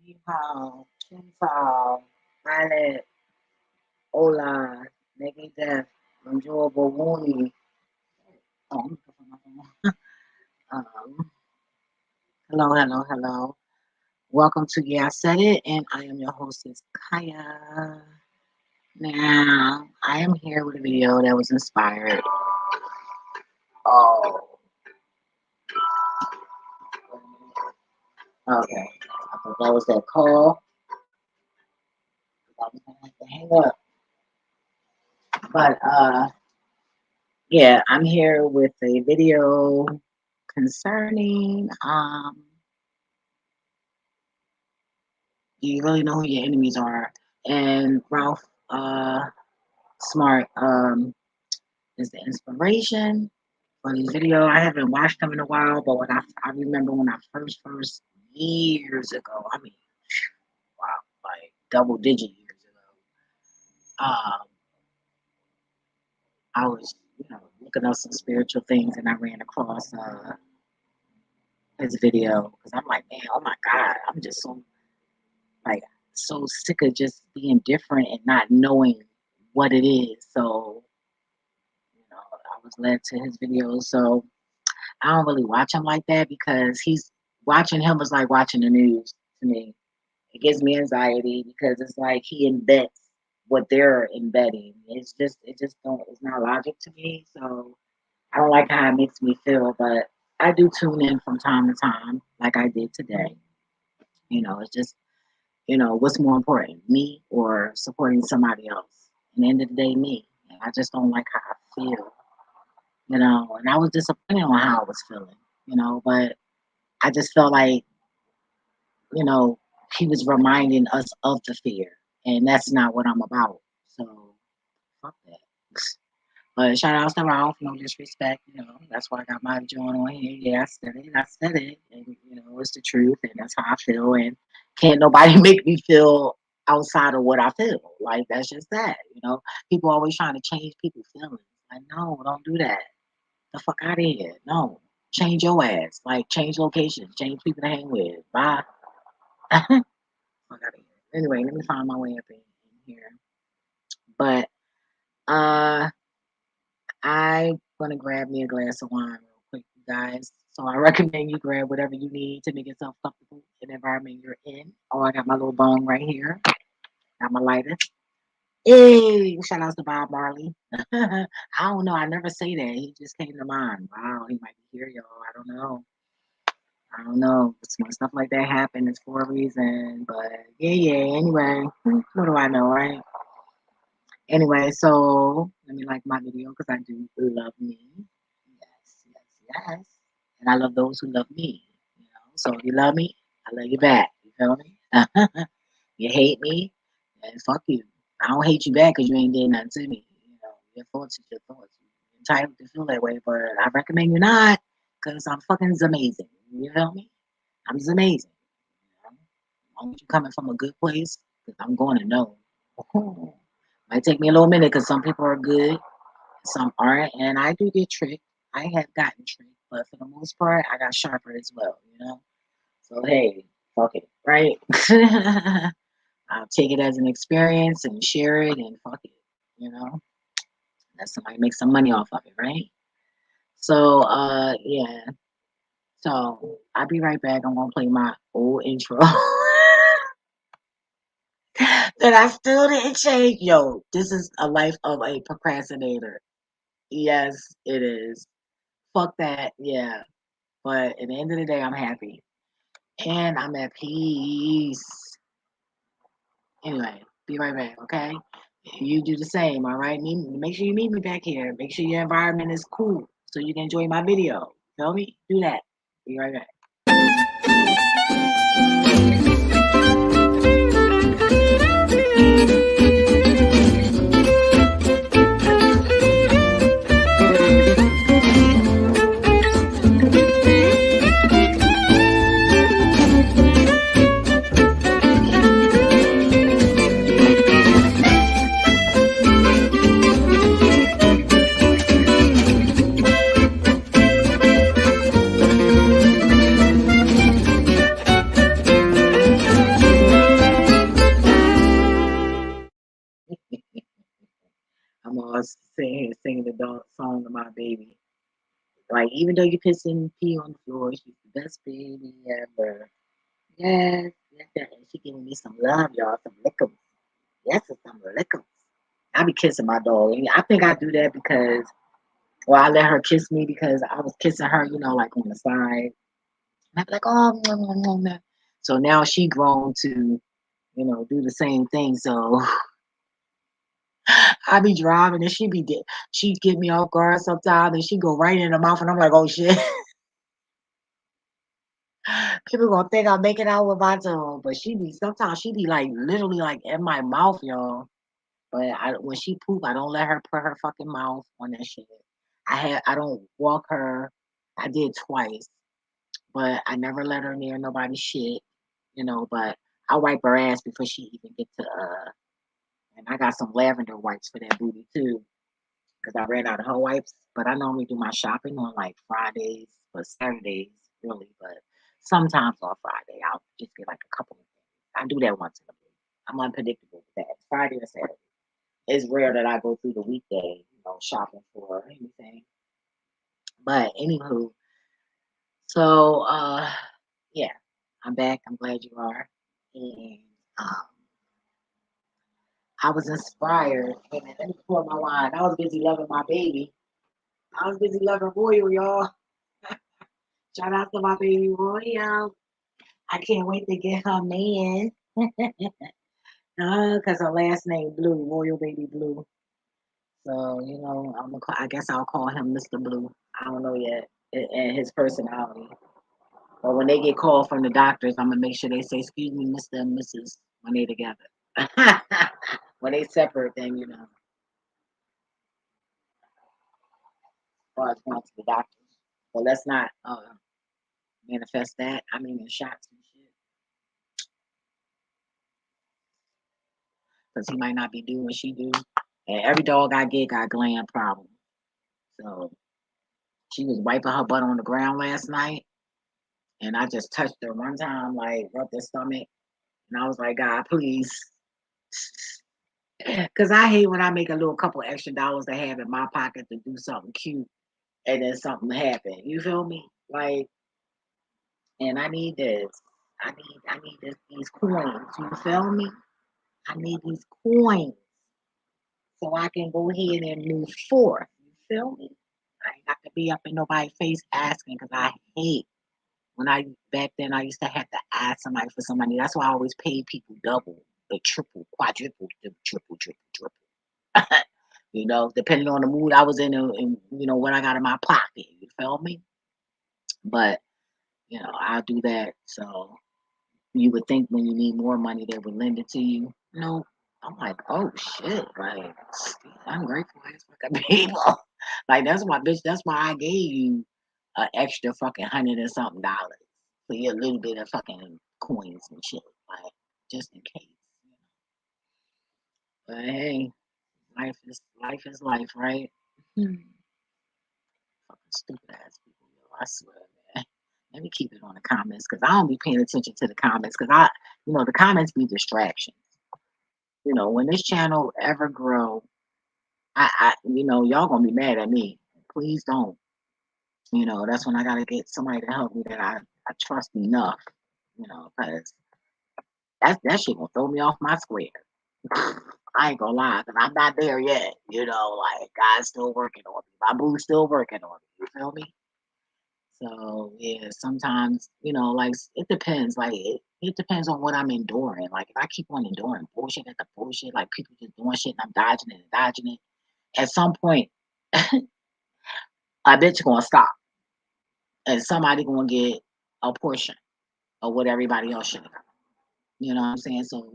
Ni hao, Chin Sao, Violet, Hola, Negative, Enjoyable Woony. Oh, I'm looking for my phone. Hello, hello, hello. Welcome to Yeah, I Said It, and I am your hostess, Kaya. Now, I am here with a video that was inspired. Oh, okay. I thought that was that call. I was gonna have to hang up. But yeah, I'm here with a video concerning you really know who your enemies are. And Ralph Smart is the inspiration for this video. I haven't watched them in a while, but when I remember when I first years ago, I mean, wow, like double digit years ago, I was, looking up some spiritual things, and I ran across his video because I'm like, man, oh my God, I'm just so sick of just being different and not knowing what it is. So, I was led to his videos. So I don't really watch him like that because watching him is like watching the news to me. It gives me anxiety because it's like he embeds what they're embedding. It's not logic to me. So I don't like how it makes me feel, but I do tune in from time to time, like I did today. It's just, what's more important, me or supporting somebody else? At the end of the day, me. And I just don't like how I feel, and I was disappointed on how I was feeling, but I just felt like, he was reminding us of the fear, and that's not what I'm about. So, fuck that. But shout out to Ralph, no disrespect, that's why I got my joint on here. Yeah, I said it, and it's the truth, and that's how I feel, and can't nobody make me feel outside of what I feel. Like, that's just that, People always trying to change people's feelings. Like, no, don't do that. The fuck out of here. No. Change your ass. Like, change locations, change people to hang with. Bye. Fuck out of here. Anyway, let me find my way up in here. But I'm gonna grab me a glass of wine real quick, you guys. So I recommend you grab whatever you need to make yourself comfortable in the environment you're in. Oh, I got my little bong right here. Got my lighter. Hey, shout out to Bob Marley. I don't know. I never say that. He just came to mind. Wow, he might be here, y'all. I don't know. But when stuff like that happen, it's for a reason. But yeah. Anyway, what do I know, right? Anyway, so let me like my video because I do love me. Yes. And I love those who love me. So if you love me, I love you back. You feel me? You hate me, and fuck you. I don't hate you back because you ain't did nothing to me. Your thoughts is your thoughts. You're entitled to feel that way, but I recommend you not because I'm fucking amazing. You feel me? I'm amazing. As long as you're coming from a good place, because I'm going to know. Might take me a little minute because some people are good, some aren't, and I do get tricked. I have gotten tricked, but for the most part, I got sharper as well, So hey, fuck it, right? I'll take it as an experience and share it and fuck it, Let somebody make some money off of it, right? So, yeah. So, I'll be right back. I'm going to play my old intro that I still didn't change. Yo, this is a life of a procrastinator. Yes, it is. Fuck that. Yeah. But at the end of the day, I'm happy. And I'm at peace. Anyway, be right back, okay? You do the same, all right? Make sure you meet me back here. Make sure your environment is cool so you can enjoy my video. Feel me? Do that. Be right back. y'all sitting here singing the dog song to my baby. Like, even though you piss and pee on the floor, she's the best baby ever. Yes, yes, yes. And she giving me some love, y'all, some lickums. Yes, it's some lickums. I be kissing my dog. And I think I do that because, well, I let her kiss me because I was kissing her, like on the side. And I'd be like, oh, mwah, mwah, mwah, mwah. So now she grown to, do the same thing. So I be driving and she get me off guard sometimes and she go right in the mouth and I'm like, oh shit. People gonna think I'm making out with my tongue. But sometimes she be like literally like in my mouth, y'all. But when she poop, I don't let her put her fucking mouth on that shit. I don't walk her. I did twice, but I never let her near nobody's shit, but I wipe her ass before she even get to and I got some lavender wipes for that booty too. Because I ran out of her wipes. But I normally do my shopping on like Fridays or Saturdays, really. But sometimes on Friday, I'll just get like a couple of things. I do that once in a week. I'm unpredictable with that. Friday or Saturday. It's rare that I go through the weekday, shopping for anything. But anywho, so yeah, I'm back. I'm glad you are. And um, I was inspired. Hey man, let me pour my wine. I was busy loving my baby. I was busy loving Royal, y'all. Shout out to my baby Royal. I can't wait to get her man. Because her last name Blue, Royal Baby Blue. So, I guess I'll call him Mr. Blue. I don't know yet. And his personality. But when they get called from the doctors, I'm going to make sure they say, excuse me, Mr. and Mrs. when they together. When they separate, then, as far as going to the doctors. But let's not manifest that. I mean, in shots and shit. Because he might not be doing what she do. And every dog I get got gland problems. So she was wiping her butt on the ground last night. And I just touched her one time, like rubbed her stomach. And I was like, God, please. Because I hate when I make a little couple extra dollars to have in my pocket to do something cute and then something happen. You feel me? Like, and I need this. I need these coins. You feel me? I need these coins so I can go ahead and move forth. You feel me? I ain't got to be up in nobody's face asking because I hate when back then I used to have to ask somebody for some money. That's why I always paid people double, the triple, quadruple, the triple, triple, triple. Depending on the mood I was in and what I got in my pocket. You feel me? But I'll do that. So you would think when you need more money they would lend it to you. No. I'm like, oh shit, like I'm grateful as fucking people. Like that's my bitch. That's why I gave you an extra fucking $100 and something for your little bit of fucking coins and shit, like just in case. But hey, life is life, right? Hmm. Fucking stupid ass people, yo. I swear, man. Let me keep it on the comments because I don't be paying attention to the comments because the comments be distractions. When this channel ever grow, y'all gonna be mad at me. Please don't. That's when I gotta get somebody to help me that I trust enough. Because that shit gonna throw me off my square. I ain't gonna lie, cause I'm not there yet. Like God's still working on me. My boo's still working on me. You feel me? So yeah, sometimes like it depends. Like it depends on what I'm enduring. Like if I keep on enduring bullshit at the bullshit, like people just doing shit and I'm dodging it and dodging it. At some point, I bet you gonna stop, and somebody gonna get a portion of what everybody else should have got. You know what I'm saying? So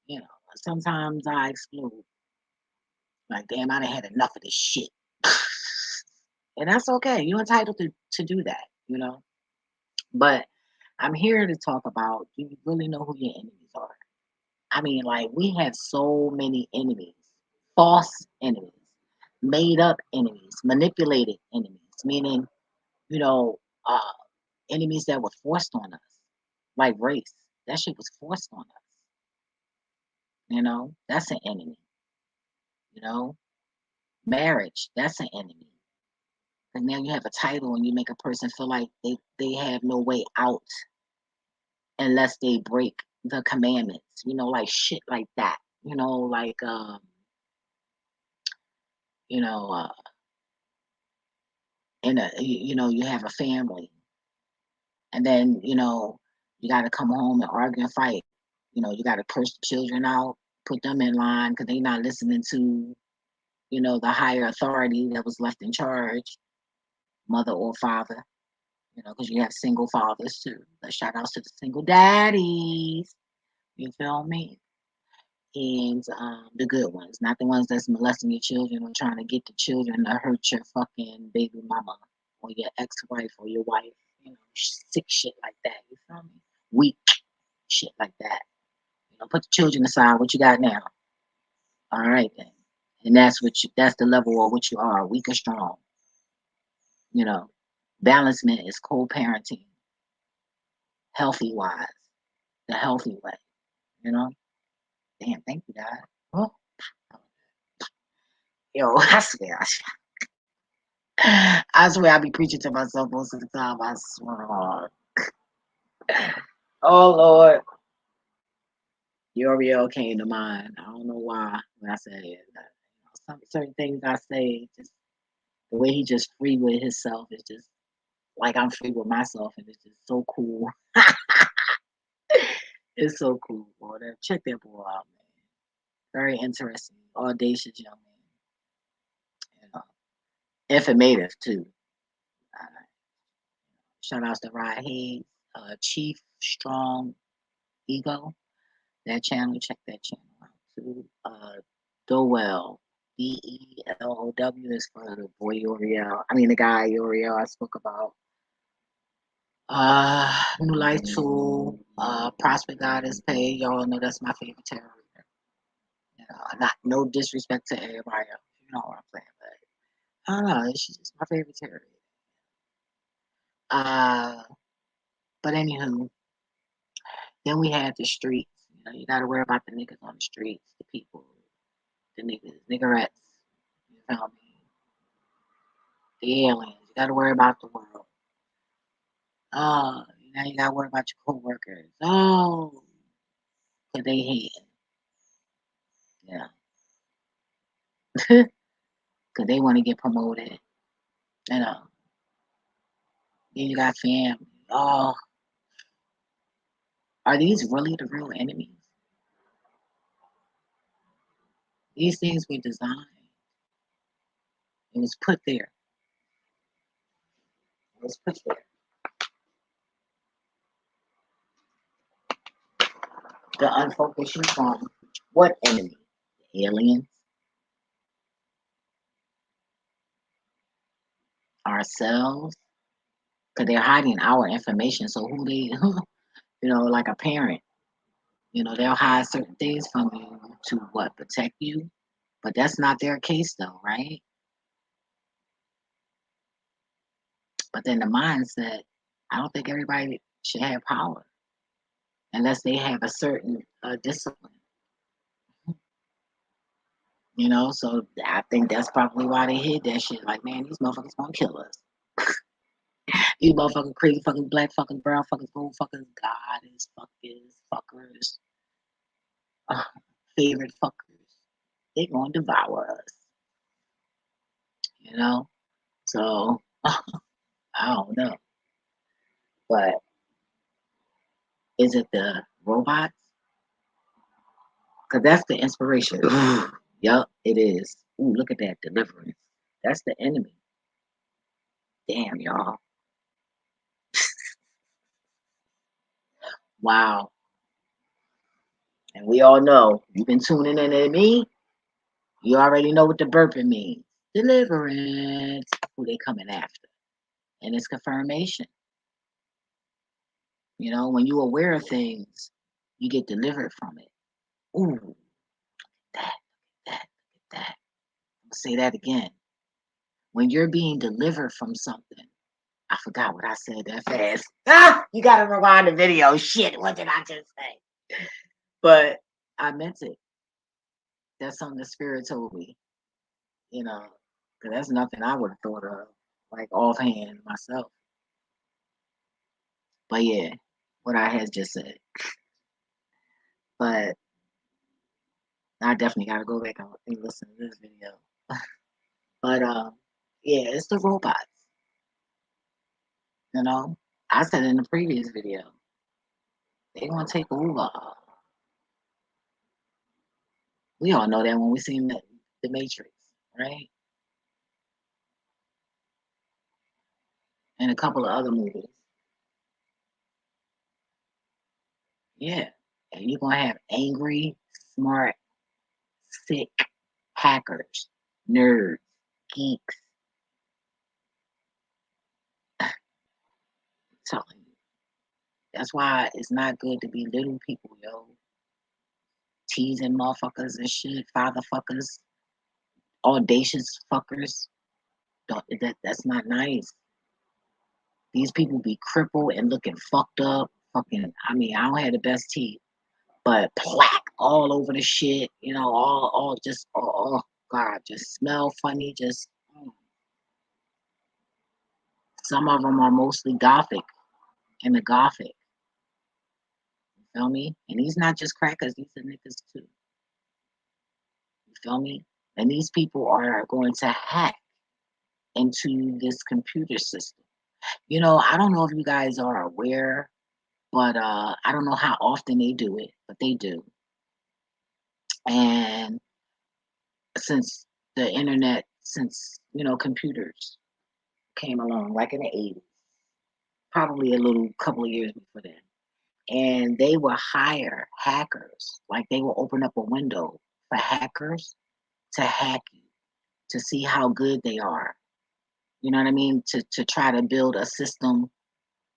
you know, sometimes I explode. Like damn, I done had enough of this shit, and that's okay. You're entitled to do that. But I'm here to talk about, do you really know who your enemies are? I mean, like, we have so many enemies, false enemies, made up enemies, manipulated enemies, meaning, you know, uh, enemies that were forced on us, like race. That shit was forced on us. That's an enemy, you know? Marriage, that's an enemy. And now you have a title and you make a person feel like they have no way out unless they break the commandments, like shit like that. Like you know, uh you have a family and then, you gotta come home and argue and fight. You gotta push the children out, put them in line because they not listening to, the higher authority that was left in charge, mother or father, because you have single fathers too. Shout outs to the single daddies. You feel me? And the good ones, not the ones that's molesting your children or trying to get the children to hurt your fucking baby mama or your ex-wife or your wife, sick shit like that. You feel me? Weak shit like that. Put the children aside. What you got now? All right then, and that's the level of what you are, weak or strong. Balancement is co-parenting, healthy wise, the healthy way. You know. Damn, thank you, God. Oh, yo, I swear I be preaching to myself most of the time. I swear. Oh Lord, Uriel came to mind. I don't know why when I said it. Some certain things I say, just the way he just free with himself is just like I'm free with myself, and it's just so cool. It's so cool, boy. Check that boy out, man. Very interesting, audacious young man. Informative too. Uh, Shout outs to Rod Hayes, Chief Strong Ego. That channel, check that channel out too. Dowell, Deelow is for the boy Uriel. I mean the guy Uriel I spoke about. New Life Tool, Prospect Goddess Pay. Y'all know that's my favorite tarot reader. Not no disrespect to everybody else. You know what I'm saying, but I don't know. She's just my favorite tarot reader. But anywho, then we had the streets. You gotta worry about the niggas on the streets, the people, the niggas, niggerettes. You feel me? The aliens. You gotta worry about the world. Oh, now you gotta worry about your coworkers. Oh, cause they hating. Yeah, cause they want to get promoted. You know. Then you got family. Oh, are these really the real enemies? These things were designed. It was put there. It was put there. To unfocus you from what enemy? The aliens, ourselves, because they're hiding our information. So who they, like a parent, they'll hide certain things from you to what protect you, but that's not their case though, right? But then the mindset, I don't think everybody should have power unless they have a certain discipline. So I think that's probably why they hid that shit. Like, man, these motherfuckers gonna kill us. These motherfucking crazy fucking black fucking brown fucking gold fucking goddess fuckers, uh, favorite fuckers. They gonna devour us. You know. So I don't know, but is it the robots? Because that's the inspiration. Yup, it is. Ooh, look at that deliverance. That's the enemy. Damn, y'all. Wow. And we all know, you've been tuning in at me, you already know what the burping means. Deliverance. Who they coming after. And it's confirmation. When you're aware of things, you get delivered from it. Ooh, that, that, that. I'll say that again. When you're being delivered from something, I forgot what I said that fast. You gotta rewind the video. Shit, what did I just say? But I meant it. That's something the spirit told me. you know, because that's nothing I would have thought of, like offhand myself. But yeah, what I had just said. But I definitely got to go back and listen to this video. But yeah, it's the robots. You know, I said in the previous video, they gonna take over. We all know that when we seen the Matrix, right? And a couple of other movies. Yeah. And you're gonna have angry, smart, sick hackers, nerds, geeks. Telling you. That's why it's not good to be little people, yo. Teasing motherfuckers and shit, father fuckers, audacious fuckers. That's not nice. These people be crippled and looking fucked up. Fucking, I mean, I don't have the best teeth, but plaque all over the shit. You know, all just, oh God, just smell funny. Just some of them are mostly gothic and the gothic. You feel me? And these not just crackers; these are niggas too. You feel me? And these people are going to hack into this computer system. You know, I don't know if you guys are aware, but I don't know how often they do it, but they do. And since the internet, since computers came along, like in the 80s, probably a little couple of years before then, and they will hire hackers, like they will open up a window for hackers to hack you to see how good they are. You know what I mean? To try to build a system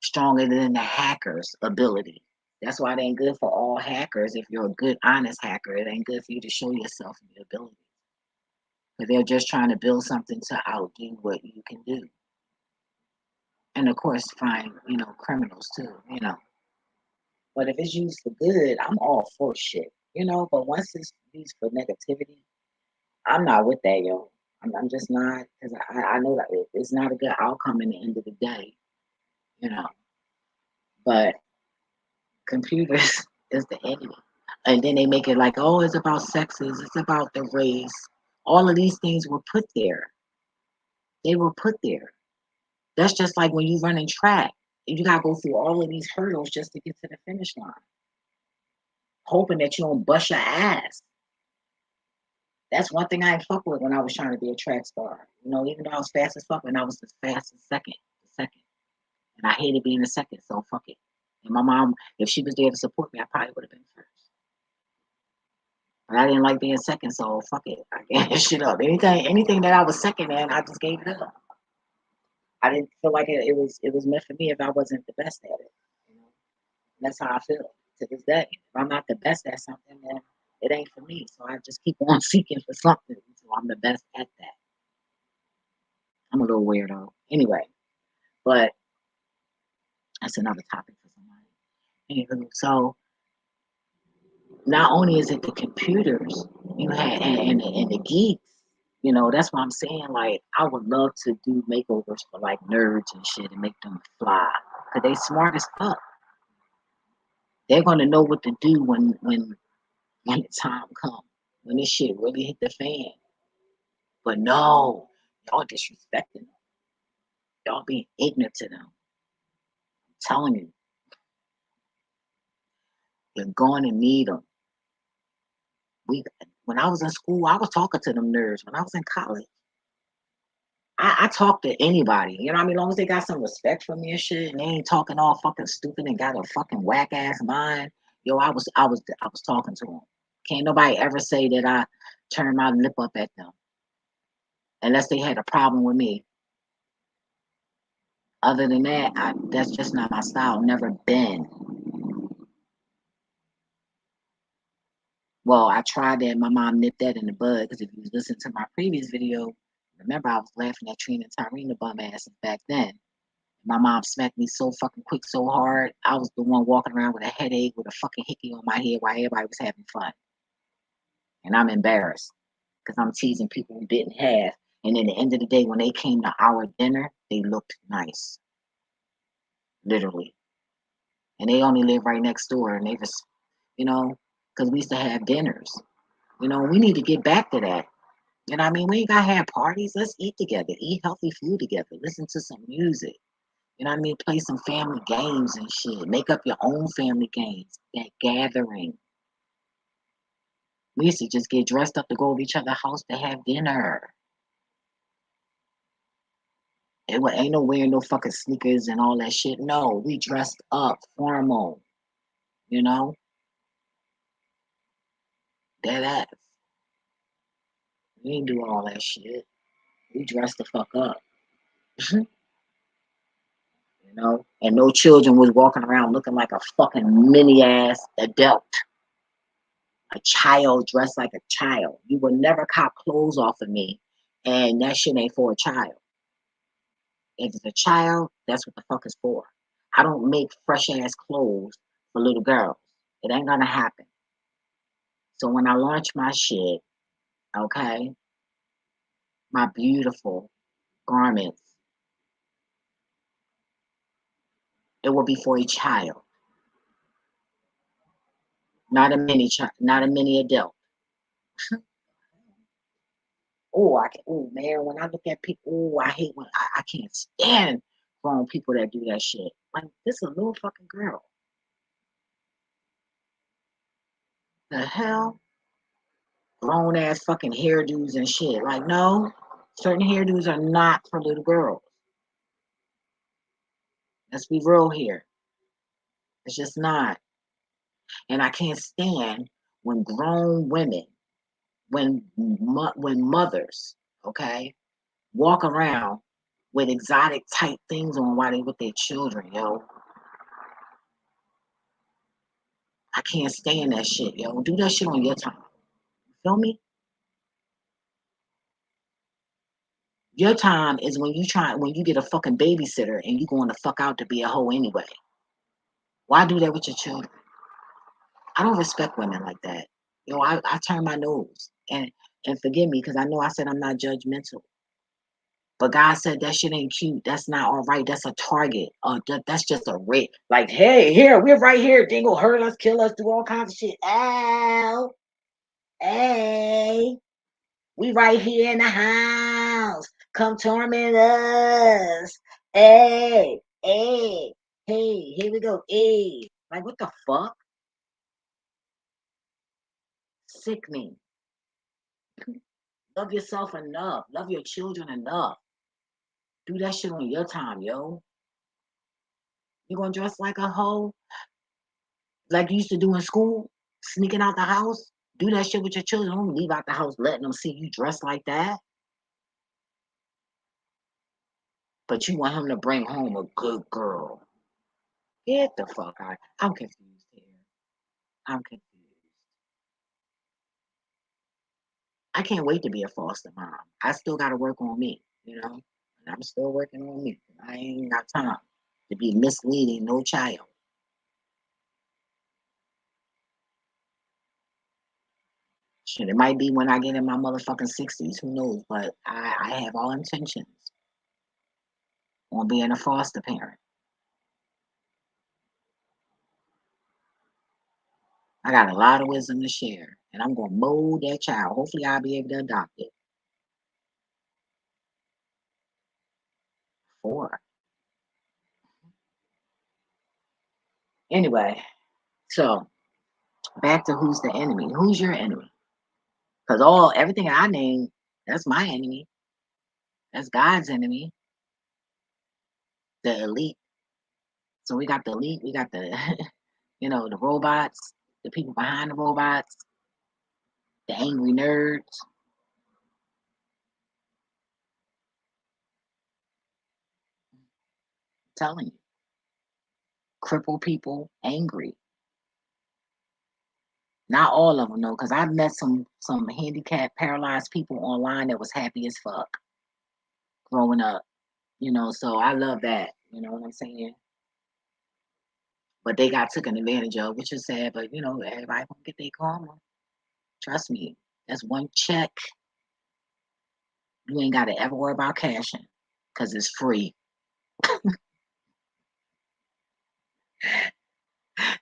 stronger than the hacker's ability. That's why it ain't good for all hackers. If you're a good, honest hacker, it ain't good for you to show yourself and your ability. But they're just trying to build something to outdo what you can do. And of course, find, criminals too, But if it's used for good, I'm all for shit, But once it's used for negativity, I'm not with that, yo. I'm just not, because I know that it's not a good outcome in the end of the day, you know. But computers is the enemy. And then they make it like, oh, it's about sexes, it's about the race. All of these things were put there. They were put there. That's just like when you run in track. You gotta go through all of these hurdles just to get to the finish line, hoping that you don't bust your ass. That's one thing I ain't fuck with when I was trying to be a track star. Even though I was fast as fuck, when I was the fastest second. And I hated being the second, so fuck it. And my mom, if she was there to support me, I probably would have been first. But I didn't like being second, so fuck it. I gave that shit up. Anything that I was second in, I just gave it up. I didn't feel like it was meant for me if I wasn't the best at it. And that's how I feel to this day. If I'm not the best at something, then it ain't for me. So I just keep on seeking for something until I'm the best at that. I'm a little weirdo. Anyway, but that's another topic for somebody. Anywho, so not only is it the computers you had and the geeks, that's what I'm saying. Like, I would love to do makeovers for like nerds and shit and make them fly. Cause they smart as fuck. They're gonna know what to do when the time comes. When this shit really hit the fan. But no, y'all disrespecting them. Y'all being ignorant to them. I'm telling you, you're going to need them. When I was in school, I was talking to them nerds. When I was in college, I talk to anybody. You know what I mean? As long as they got some respect for me and shit, and they ain't talking all fucking stupid and got a fucking whack ass mind. Yo, I was talking to them. Can't nobody ever say that I turned my lip up at them unless they had a problem with me. Other than that, that's just not my style. Never been. Well, I tried that. My mom nipped that in the bud because if you listen to my previous video, remember I was laughing at Trina and Tyrene the bum asses back then. My mom smacked me so fucking quick, so hard. I was the one walking around with a headache, with a fucking hickey on my head while everybody was having fun. And I'm embarrassed. because I'm teasing people who didn't have. And at the end of the day, when they came to our dinner, they looked nice, literally. And they only live right next door. And they just, because we used to have dinners. We need to get back to that. You know what I mean? We ain't got to have parties. Let's eat together, eat healthy food together, listen to some music. You know what I mean? Play some family games and shit. Make up your own family games. That gathering. We used to just get dressed up to go over each other's house to have dinner. Ain't no wearing no fucking sneakers and all that shit. No, we dressed up, formal. You know, that ass. We ain't do all that shit. We dressed the fuck up. And no children was walking around looking like a fucking mini ass adult. A child dressed like a child. You will never cop clothes off of me, and that shit ain't for a child. If it's a child, that's what the fuck it's for. I don't make fresh ass clothes for little girls. It ain't gonna happen. So when I launch my shit, okay, my beautiful garments, it will be for a child, not a mini child, not a mini adult. Oh man, when I look at people, I hate when I can't stand grown people that do that shit. Like, this is a little fucking girl. The hell? Grown ass fucking hairdos and shit. Like, no, certain hairdos are not for little girls. Let's be real here. It's just not. And I can't stand when grown women, when mothers, okay, walk around with exotic type things on while they with their children, yo. I can't stand that shit, yo. Do that shit on your time. Feel me? Your time is when you get a fucking babysitter and you going the fuck out to be a hoe anyway. Why do that with your children? I don't respect women like that. I turn my nose and forgive me because I know I said I'm not judgmental. But God said that shit ain't cute. That's not all right. That's a target. That's just a rape. Like, hey, here, we're right here. They gonna hurt us, kill us, do all kinds of shit. Ow, hey, we right here in the house. Come torment us. Hey, here we go. Hey, like what the fuck? Sickening. Love yourself enough. Love your children enough. Do that shit on your time, yo. You gonna dress like a hoe, like you used to do in school, sneaking out the house? Do that shit with your children. Don't leave out the house letting them see you dressed like that. But you want him to bring home a good girl. Get the fuck out. I'm confused here. I'm confused. I can't wait to be a foster mom. I still got to work on me. And I'm still working on me. I ain't got time to be misleading no child. Shit, it might be when I get in my motherfucking 60s. Who knows? But I have all intentions on being a foster parent. I got a lot of wisdom to share, and I'm going to mold that child. Hopefully, I'll be able to adopt it. 4. Anyway, so back to who's the enemy. Who's your enemy? Because everything I name, that's my enemy. That's God's enemy. The elite. So we got the elite. We got the, the robots, the people behind the robots, the angry nerds. I'm telling you, crippled people, angry. Not all of them though, because I've met some handicapped, paralyzed people online that was happy as fuck growing up. So I love that. You know what I'm saying? But they got taken advantage of, which is sad. But everybody gonna get their karma. Trust me. That's one check. You ain't got to ever worry about cashing because it's free.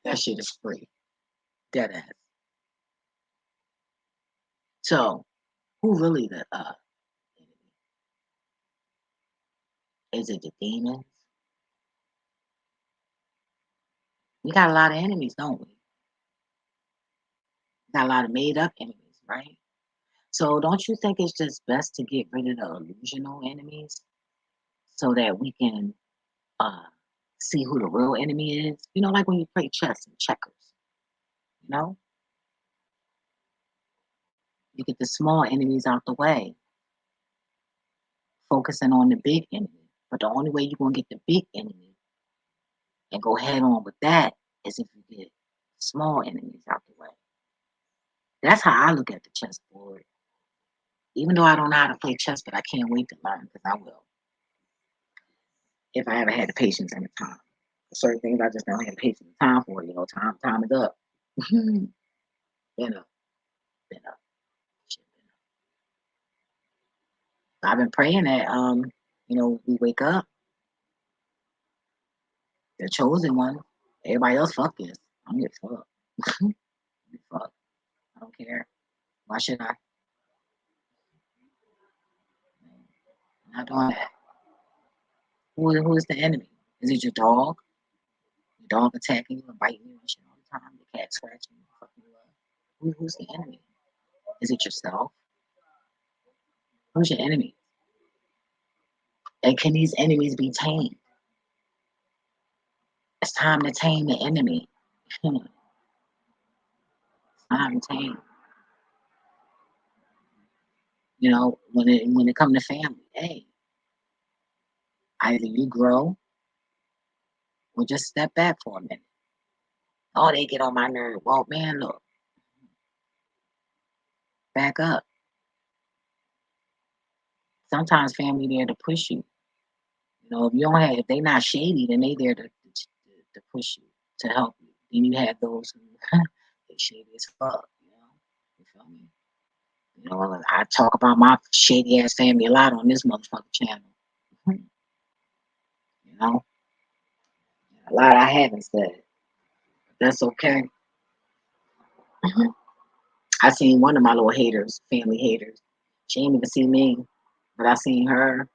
That shit is free. Dead ass. So, who really the enemy? Is it the demons? We got a lot of enemies, don't we? We got a lot of made up enemies, right? So, don't you think it's just best to get rid of the illusional enemies so that we can uh, see who the real enemy is? You know, like when you play chess and checkers, you know, you get the small enemies out the way, focusing on the big enemy. But the only way you're going to get the big enemy and go head on with that is if you get small enemies out the way. That's how I look at the chessboard. Even though I don't know how to play chess, but I can't wait to learn because I will. If I ever had the patience and the time. Certain things I just don't have the patience and time for. You know, time is up. Been up, been up, shit been up. I've been praying that we wake up, the chosen one. Everybody else, fuck this. I'm here fuck. Fuck. I don't care. Why should I? I'm not doing that. Who is the enemy? Is it your dog? Your dog attacking you and biting you and shit all the time? The cat scratching you, fucking you up? Who's the enemy? Is it yourself? Who's your enemy? And can these enemies be tamed? It's time to tame the enemy. It's time to tame. You know, when it comes to family, hey, either you grow or just step back for a minute. Oh, they get on my nerve. Well, man, look, back up. Sometimes family there to push you. You know, if they not shady, then they there to push you, to help you. Then you have those who they shady as fuck, you know. You feel me? You know, I talk about my shady ass family a lot on this motherfucking channel. You know, a lot I haven't said. That's okay. I seen one of my little haters, family haters. She ain't even see me, but I seen her,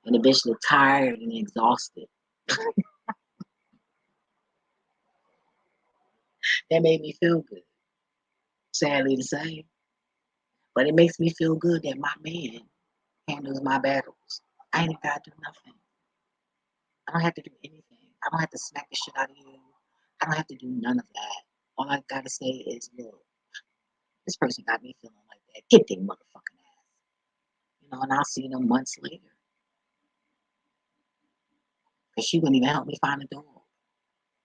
and the bitch looked tired and exhausted. That made me feel good, sadly to say. But it makes me feel good that my man handles my battles. I ain't got to do nothing. I don't have to do anything. I don't have to smack the shit out of you. I don't have to do none of that. All I gotta say is, look, this person got me feeling like that. Get their motherfucking ass. You know, and I'll see them months later. Because she wouldn't even help me find a dog.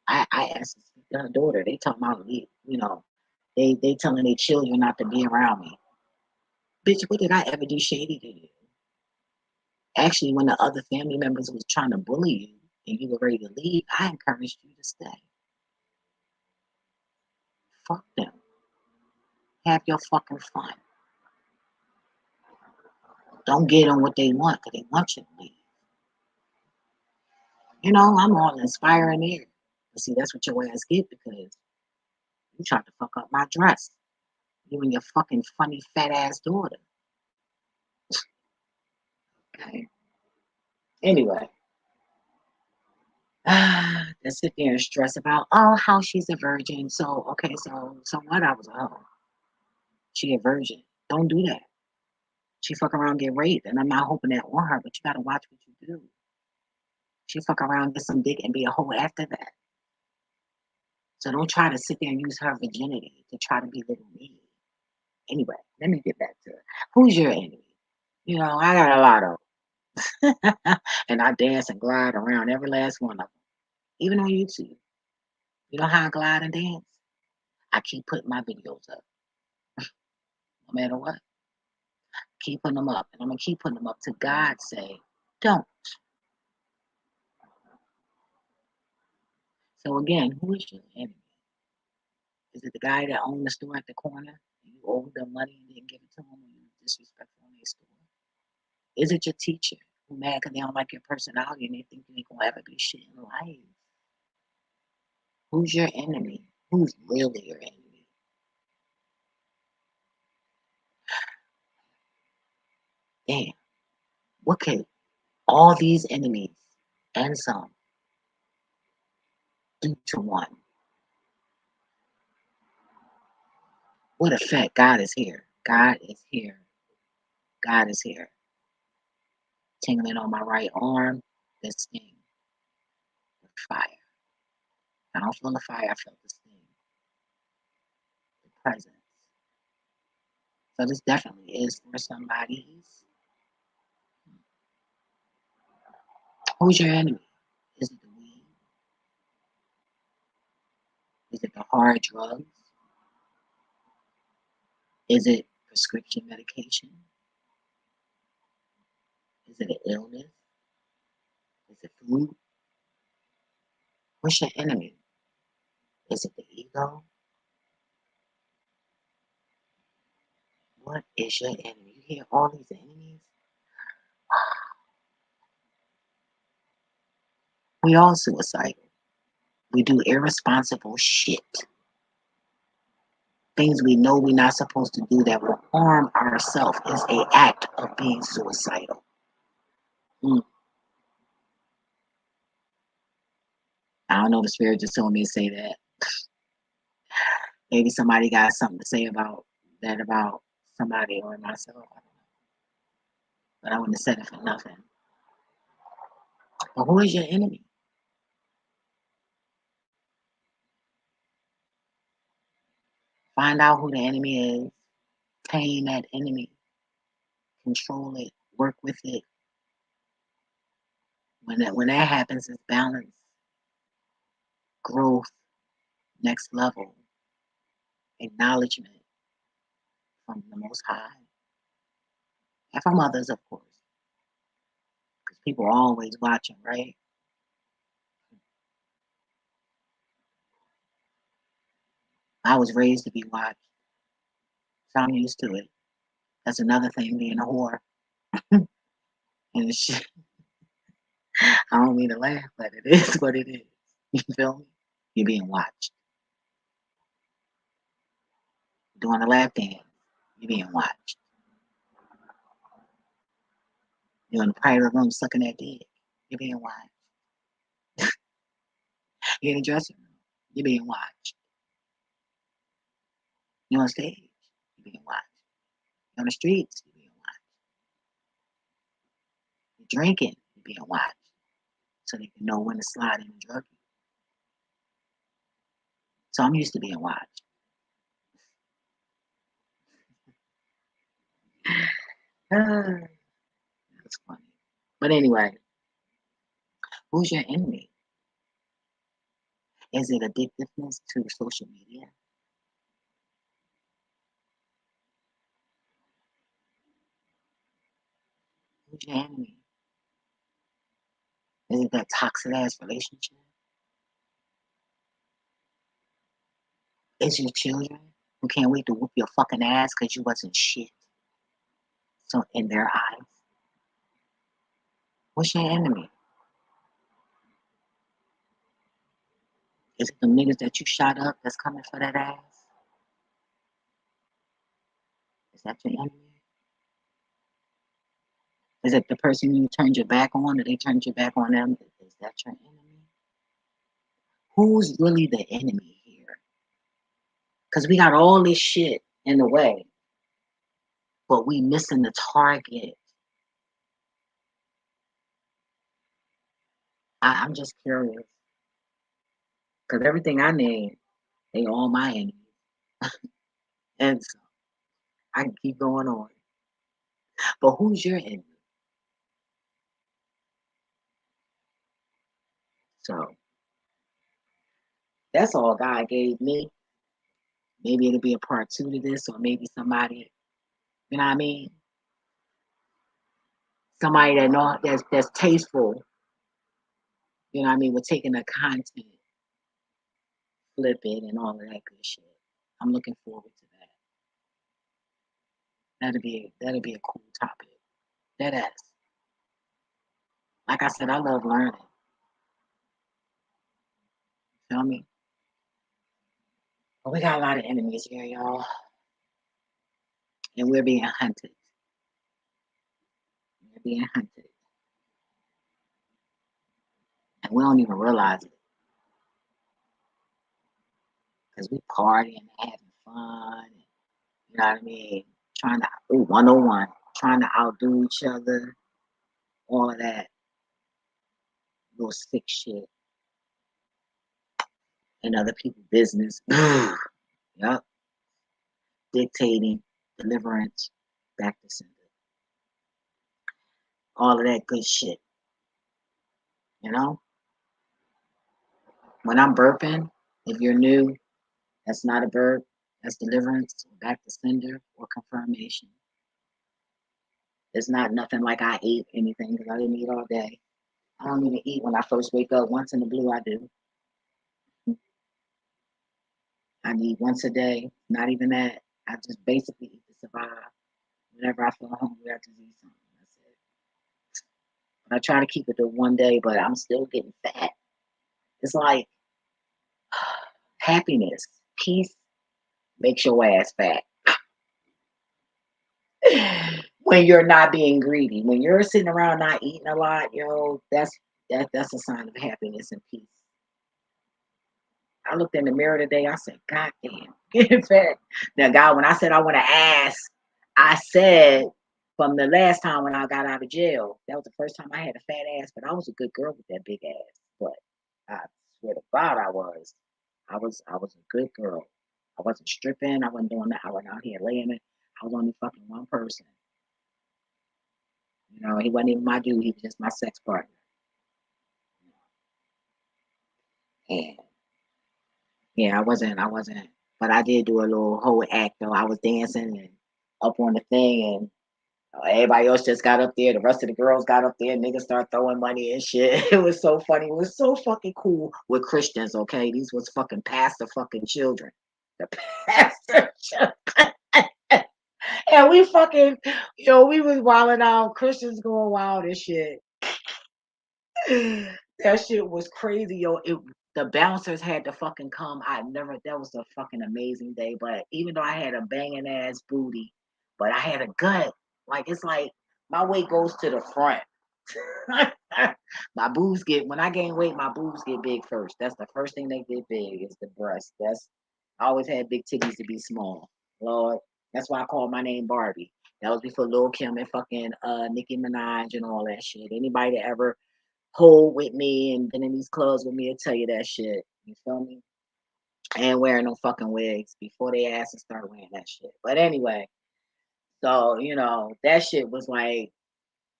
I asked to speak to her daughter. They talking about me, you know, they telling their children not to be around me. Bitch, what did I ever do shady to you? Actually, when the other family members was trying to bully you and you were ready to leave, I encouraged you to stay. Fuck them. Have your fucking fun. Don't get them what they want because they want you to leave. You know, I'm all inspiring there. But see, that's what your ass get because you tried to fuck up my dress. You and your fucking funny fat ass daughter. Okay. Anyway, to sit there and stress about, oh, how she's a virgin. So, okay, so what? I was a hoe. She a virgin. Don't do that. She fuck around, get raped, and I'm not hoping that on her, but you gotta watch what you do. She fuck around, get some dick, and be a hoe after that. So don't try to sit there and use her virginity to try to belittle me. Anyway, let me get back to it. Who's your enemy? You know, I got a lot of them. And I dance and glide around every last one of them, even on YouTube. You know how I glide and dance? I keep putting my videos up, no matter what. Keep putting them up, and I'm gonna keep putting them up to God say, don't. So again, who is your enemy? Is it the guy that owned the store at the corner and you owed them money and didn't give it to him and you were disrespectful in their store? Is it your teacher who mad because they don't like your personality and they think you ain't gonna ever be shit in life? Who's your enemy? Who's really your enemy? Damn, what could all these enemies and some do to one? What effect? God is here. God is here. God is here. Tingling on my right arm, this sting, the fire. I don't feel the fire, I feel the sting, the presence. So this definitely is for somebody's. Who's your enemy? Is it the weed? Is it the hard drugs? Is it prescription medication? Is it an illness? Is it food? What's your enemy? Is it the ego? What is your enemy? You hear all these enemies? We all suicidal. We do irresponsible shit. Things we know we're not supposed to do that will harm ourselves is a act of being suicidal. I don't know, the spirit just told me to say that. Maybe somebody got something to say about that about somebody or myself. I don't know. But I wouldn't have said it for nothing. But who is your enemy? Find out who the enemy is. Tame that enemy. Control it. Work with it. When that happens, it's balance, growth, next level, acknowledgement from the Most High and from others, of course, because people are always watching, right? I was raised to be watched, so I'm used to it. That's another thing, being a whore. And it's shit. I don't mean to laugh, but it is what it is. You feel me? You're being watched. Doing a lap dance, you're being watched. You're in the private room sucking that dick, you're being watched. You're in the dressing room, you're being watched. You're on stage, you're being watched. You're on the streets, you're being watched. You're drinking, you're being watched. So they can know when to slide in and drug you. So I'm used to being watched. That's funny. But anyway, who's your enemy? Is it addictiveness to social media? Who's your enemy? Is it that toxic ass relationship? Is your children who can't wait to whoop your fucking ass because you wasn't shit? So in their eyes, what's your enemy? Is it the niggas that you shot up that's coming for that ass? Is that your enemy? Is it the person you turned your back on or they turned your back on them? Is that your enemy? Who's really the enemy here? Because we got all this shit in the way, but we missing the target. I'm just curious. Because everything I name, they all my enemies. And so I can keep going on. But who's your enemy? So that's all God gave me. Maybe it'll be a part two to this, or maybe somebody, you know what I mean? Somebody that know that's tasteful, you know what I mean, with taking the content, flip it and all of that good shit. I'm looking forward to that. That'll be a cool topic. That ass. Like I said, I love learning. Feel me? But we got a lot of enemies here, y'all, and we're being hunted. We're being hunted, and we don't even realize it because we partying and having fun. You know what I mean? Trying to 101, trying to outdo each other, all of that little sick shit in other people's business. Yup, dictating, deliverance, back to sender, all of that good shit. You know, when I'm burping, if you're new, that's not a burp, that's deliverance, back to sender, or confirmation. It's not nothing like I ate anything because I didn't eat all day. I don't even eat when I first wake up. Once in the blue, I do. I need once a day, not even that. I just basically eat to survive. Whenever I feel hungry, I just eat something. That's it. But I try to keep it to 1 day, but I'm still getting fat. It's like happiness, peace makes your ass fat. When you're not being greedy, when you're sitting around not eating a lot, yo, that's a sign of happiness and peace. I looked in the mirror today. I said, God damn, getting fat. Now, God, when I said I want to ask, I said from the last time when I got out of jail, that was the first time I had a fat ass, but I was a good girl with that big ass. But I swear to God, I was. I was a good girl. I wasn't stripping. I wasn't doing that. I wasn't out here laying it. I was only fucking one person. You know, he wasn't even my dude. He was just my sex partner. And yeah, I wasn't, but I did do a little whole act though. I was dancing and up on the thing, and everybody else just got up there. The rest of the girls got up there. Niggas start throwing money and shit. It was so funny. It was so fucking cool with Christians. Okay, these was fucking pastor fucking children. The pastor children. And we fucking, we was wilding out. Christians going wild and shit. That shit was crazy, yo. The bouncers had to fucking come. That was a fucking amazing day. But even though I had a banging ass booty, but I had a gut. Like, it's like my weight goes to the front. My boobs when I gain weight, my boobs get big first. That's the first thing they get big is the breast. I always had big titties to be small. Lord, that's why I called my name Barbie. That was before Lil Kim and fucking Nicki Minaj and all that shit. Anybody that ever hold with me and been in these clubs with me will tell you that shit. You feel me? I ain't wearing no fucking wigs before they ass and start wearing that shit. But anyway, so that shit was like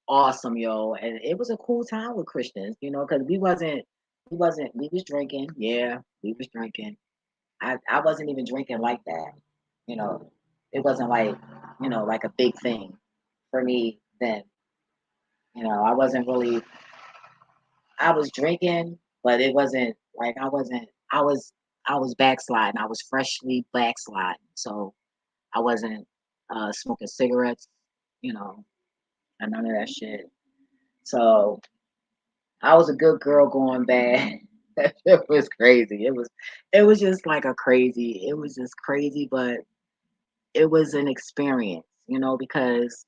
awesome, yo, and it was a cool time with Christians, because we was drinking, yeah, we was drinking. I wasn't even drinking like that, you know. It wasn't like like a big thing for me then. I wasn't really I was drinking, but it wasn't like I was backsliding. I was freshly backsliding. So I wasn't smoking cigarettes, you know, and none of that shit. So I was a good girl going bad. It was crazy. It was just like it was just crazy, but it was an experience, because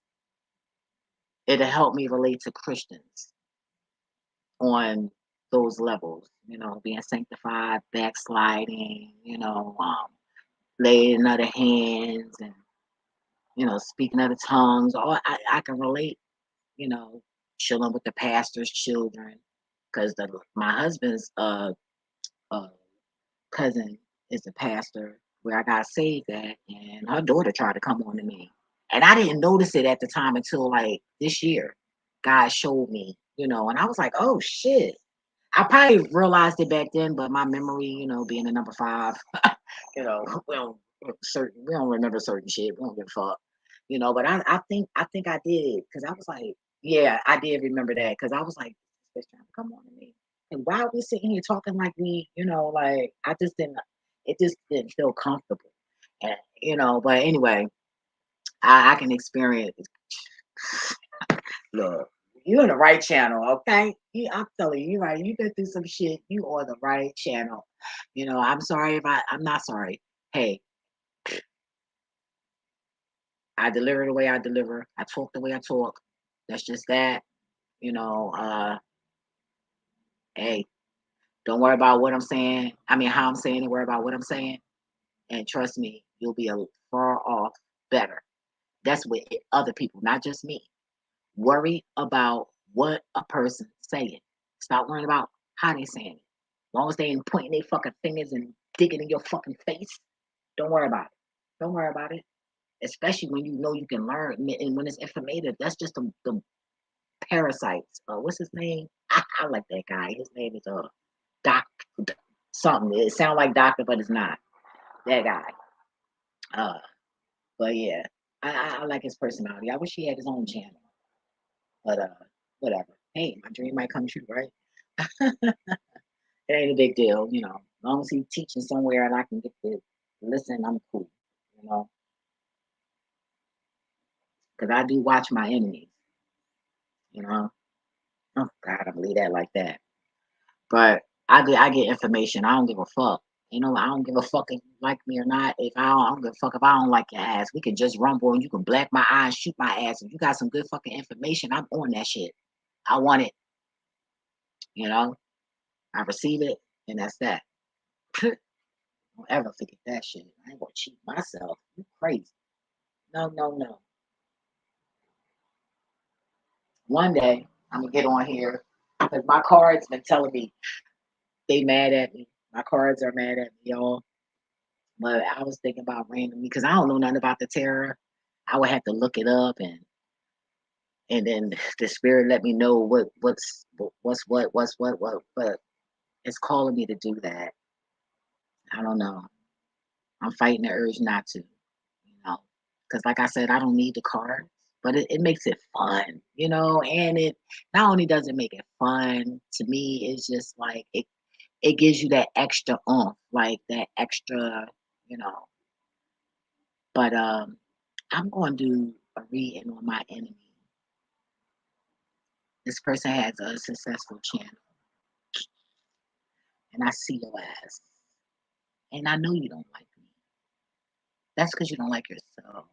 it helped me relate to Christians on those levels, being sanctified, backsliding, laying other hands and, speaking other tongues. All I can relate, you know, chilling with the pastor's children because my husband's uh, cousin is a pastor where I got saved at, and her daughter tried to come on to me. And I didn't notice it at the time until like this year. God showed me, and I was like, oh shit. I probably realized it back then, but my memory, being a number five, we don't remember certain shit. We don't give a fuck. But I think I did because I was like, yeah, I did remember that because I was like, this bitch trying to come on to me. And why are we sitting here talking like like it just didn't feel comfortable. And but anyway, I can experience look. You on the right channel, okay? I'm telling you, right? You been through some shit. You on the right channel. I'm sorry if I'm not sorry. Hey, I deliver the way I deliver. I talk the way I talk. That's just that. You know, uh, hey, don't worry about what I'm saying. I mean, how I'm saying it. Worry about what I'm saying, and trust me, you'll be a far off better. That's with other people, not just me. Worry about what a person's saying. Stop worrying about how they saying it. As long as they ain't pointing their fucking fingers and digging in your fucking face, don't worry about it. Don't worry about it. Especially when you know you can learn and when it's informative. That's just the parasites. What's his name? I like that guy. His name is Doc something. It sounds like doctor, but it's not. That guy. Uh, but yeah, I like his personality. I wish he had his own channel, but whatever. Hey, my dream might come true, right? It ain't a big deal, As long as he's teaching somewhere and I can get to listen, I'm cool, you know. Because I do watch my enemies, you know. Oh God, I believe that like that. But I get information. I don't give a fuck. I don't give a fuck if you like me or not. If I don't give a fuck if I don't like your ass. We can just rumble and you can black my eyes, shoot my ass. If you got some good fucking information, I'm on that shit. I want it, you know. I receive it, and that's that. Don't ever forget that shit. I ain't gonna cheat myself. You crazy. No, no, no. One day I'm gonna get on here because my cards been telling me they mad at me. My cards are mad at me, y'all. But I was thinking about randomly because I don't know nothing about the tarot. I would have to look it up and then the spirit let me know what's what. But it's calling me to do that. I don't know. I'm fighting the urge not to, because like I said, I don't need the cards, but it makes it fun, and it not only does it make it fun to me, it's just like it gives you that extra like that extra, you know. But I'm going to do a reading on my enemy. This person has a successful channel, and I see your ass, and I know you don't like me. That's because you don't like yourself,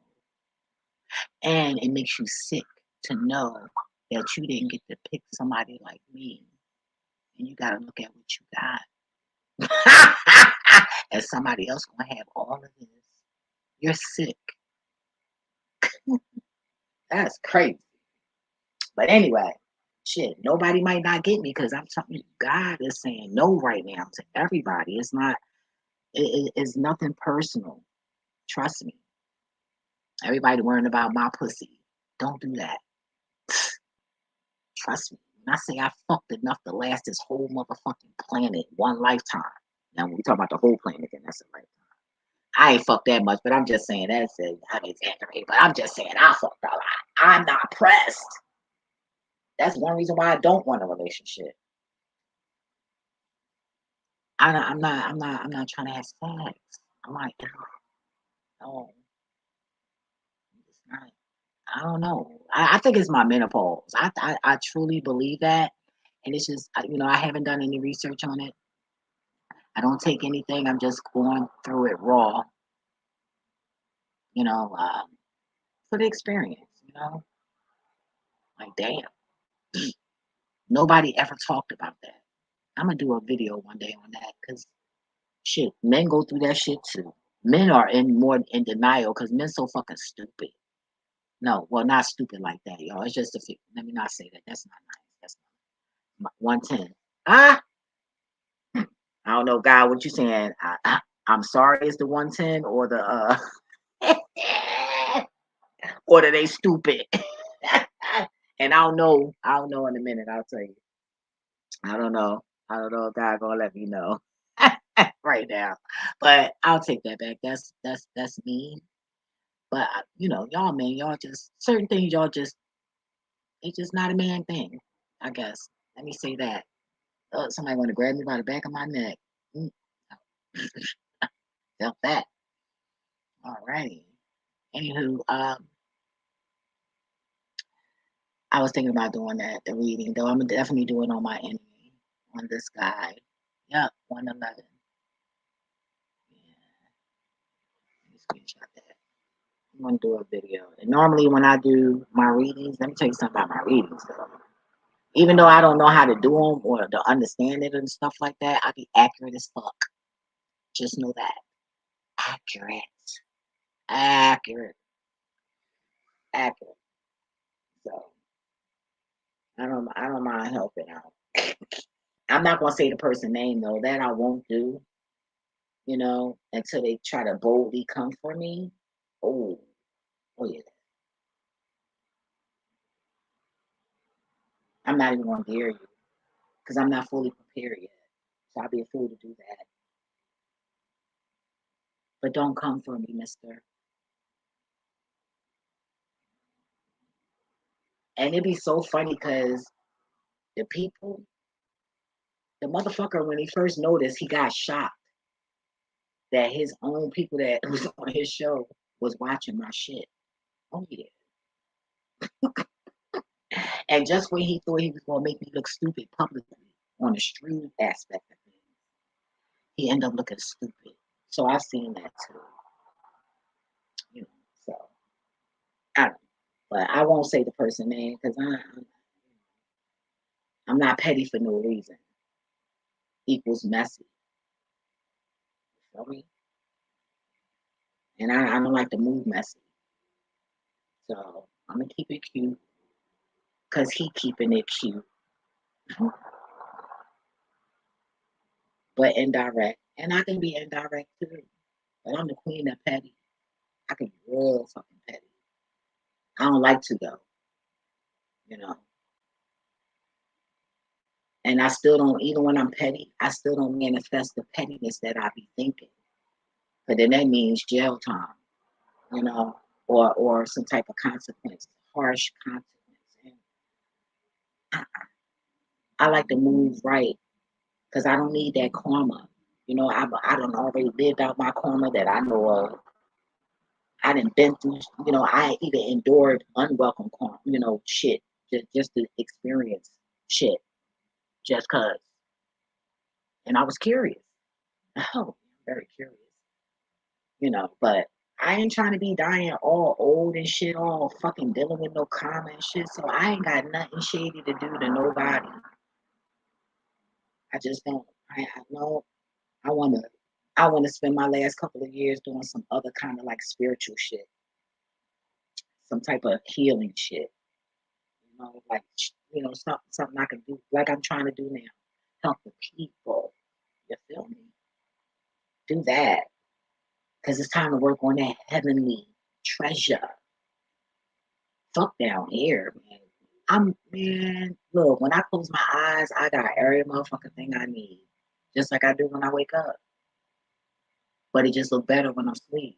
and it makes you sick to know that you didn't get to pick somebody like me, and you got to look at what you got, and somebody else gonna have all of this. You're sick. That's crazy. But anyway, shit, nobody might not get me because I'm telling you, God is saying no right now to everybody. It's not. It's nothing personal. Trust me. Everybody worrying about my pussy. Don't do that. Trust me. When I say I fucked enough to last this whole motherfucking planet one lifetime. Now, when we talk about the whole planet, then that's a lifetime. I ain't fucked that much, but I'm just saying that's it. I'm exaggerating, but I'm just saying I fucked a lot. I'm not pressed. That's one reason why I don't want a relationship. I'm not trying to have sex. I'm like, no, it's not. I don't know. I think it's my menopause. I truly believe that, and it's just I haven't done any research on it. I don't take anything. I'm just going through it raw. You know, for the experience. Like damn, nobody ever talked about that. I'm gonna do a video one day on that because shit, men go through that shit too. Men are more in denial because men so fucking stupid. No, well, not stupid like that, y'all. It's just let me not say that. That's not nice. That's not 110. Ah, I don't know, God. What you saying? I'm sorry. It's the 110 or the or that they stupid. And I don't know. I don't know in a minute. I'll tell you. I don't know. I don't know if God gonna let me know right now. But I'll take that back. That's mean. But y'all man, y'all just certain things y'all just it's just not a man thing. I guess. Let me say that. Somebody want to grab me by the back of my neck. Mm, felt that. All righty. Anywho, I was thinking about doing that, the reading, though. I'm gonna definitely do it on my enemy, on this guy. Yep, 111. Yeah, let me screenshot that. I'm gonna do a video. And normally when I do my readings, let me tell you something about my readings though. Even though I don't know how to do them or to understand it and stuff like that, I be accurate as fuck. Just know that. Accurate. Accurate. Accurate. So I don't mind helping out. I'm not gonna say the person name though. That I won't do, until they try to boldly come for me. Oh, oh yeah. I'm not even gonna dare you because I'm not fully prepared yet. So I'll be a fool to do that. But don't come for me, mister. And it'd be so funny because the people, the motherfucker, when he first noticed, he got shocked that his own people that was on his show was watching my shit. Oh yeah. And just when he thought he was gonna make me look stupid publicly on the street aspect of things, he ended up looking stupid. So I've seen that too. You know, so I don't know. But I won't say the person name because I'm not petty for no reason. Equals messy. You feel me? And I don't like to move messy. So I'm gonna keep it cute because he keeping it cute, but indirect. And I can be indirect too. But I'm the queen of petty. I can be real fucking petty. I don't like to though, you know. And I still don't, even when I'm petty, I still don't manifest the pettiness that I be thinking. But then that means jail time, you know, or some type of consequence, harsh consequence. And I, I like to move right because I don't need that karma. I don't already lived out my karma that I know of. I done been through, I even endured unwelcome karma, shit, just to experience shit, just cause. And I was curious. Oh, very curious, but I ain't trying to be dying all old and shit, all fucking dealing with no karma and shit. So I ain't got nothing shady to do to nobody. I just don't. I know I wanna spend my last couple of years doing some other kind of like spiritual shit, some type of healing shit, like something I can do, like I'm trying to do now, help the people. You feel me? Do that because it's time to work on that heavenly treasure. Fuck down here, man. Man, look, when I close my eyes, I got every motherfucking thing I need. Just like I do when I wake up. But it just look better when I'm asleep.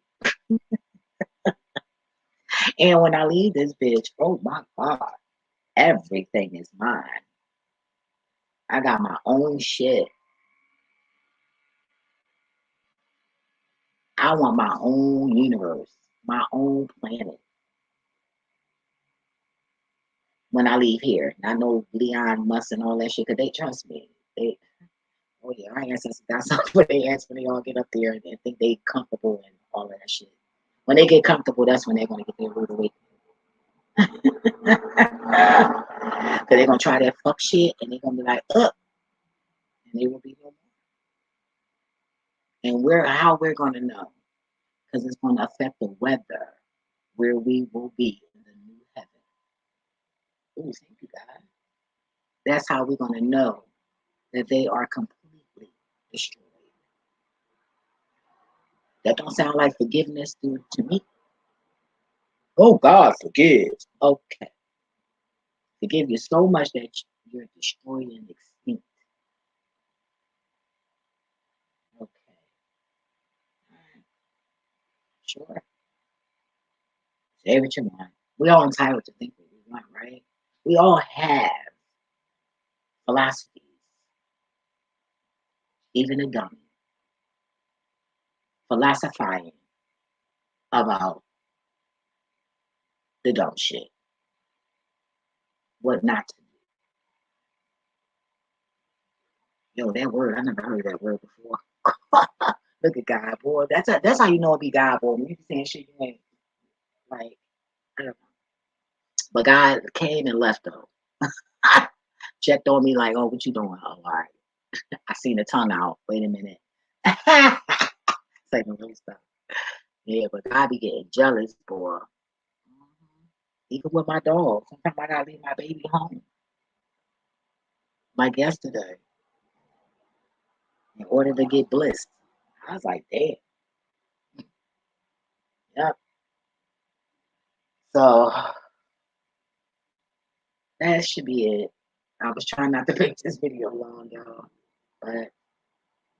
And when I leave this bitch, oh my God, everything is mine. I got my own shit. I want my own universe, my own planet when I leave here. And I know Leon, Musk, and all that shit, because they trust me. Oh yeah, our ancestors got something for their ass when they all get up there and think they comfortable and all of that shit. When they get comfortable, that's when they're gonna get their rude awakening. Cause they're gonna try that fuck shit and they're gonna be like, up, and they will be no more. And how we're gonna know? Because it's gonna affect the weather where we will be in the new heaven. Ooh, thank you, God. That's how we're gonna know that they are completely destroyed. That don't sound like forgiveness to me. Oh, God forgives. Okay. Forgive you so much that you're destroyed and extinct. Okay. All right. Sure. Say what you want. We all entitled to think what we want, right? We all have philosophies, even a dummy, philosophizing about the dumb shit. what not to do. Yo, that word, I never heard that word before. Look at God, boy. That's how you know it be God, boy. When you be saying shit you ain't like, I don't know. But God came and left though. Checked on me like, oh, what you doing? Oh, all right. I seen the tongue out. Wait a minute. Say no real stuff. Yeah, but God be getting jealous, boy. Even with my dog. Sometimes I gotta leave my baby home. Like yesterday, in order to get blissed. I was like, damn. Yep. So that should be it. I was trying not to make this video long, y'all. But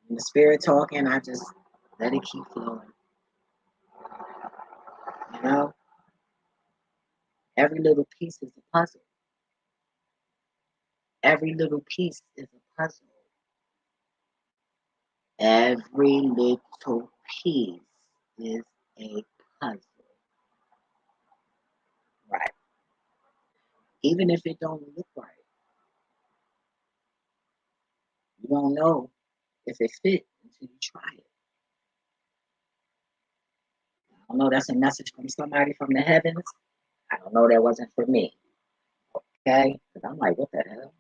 when the spirit talking, I just let it keep flowing. You know? Every little piece is a puzzle. Every little piece is a puzzle. Every little piece is a puzzle. Right. Even if it don't look right, you won't know if it fits until you try it. I don't know, that's a message from somebody from the heavens. I don't know, that wasn't for me. Okay? Because I'm like, what the hell?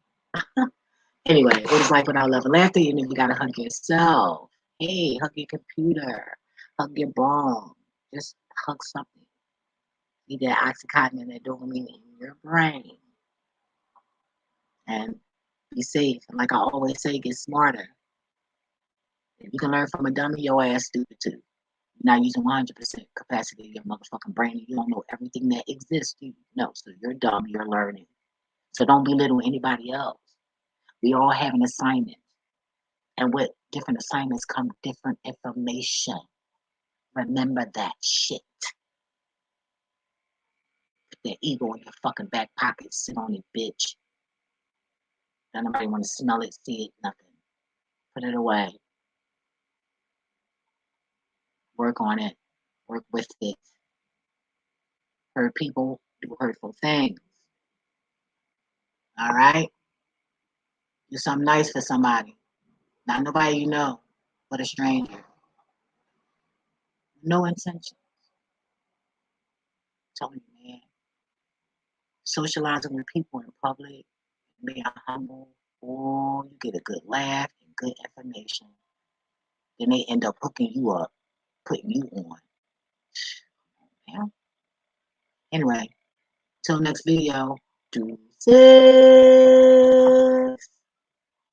Anyway, what is life without love and laughter? You know, you gotta hug yourself. Hey, hug your computer, hug your bone. Just hug something. Need that oxycontin and that dopamine in your brain. And be safe. And like I always say, get smarter. If you can learn from a dummy, your ass stupid too. You're not using 100% capacity of your motherfucking brain. You don't know everything that exists. You know, so you're dumb. You're learning. So don't belittle anybody else. We all have an assignment. And with different assignments come different information. Remember that shit. Put that ego in your fucking back pocket. Sit on it, bitch. Don't nobody want to smell it, see it, nothing. Put it away. Work on it. Work with it. Hurt people do hurtful things. All right? Do something nice for somebody. Not nobody you know, but a stranger. No intention. I'm telling you, man. Socializing with people in public, being humble, or you get a good laugh and good information. Then they end up hooking you up, putting you on. Yeah. Anyway, till next video, deuces.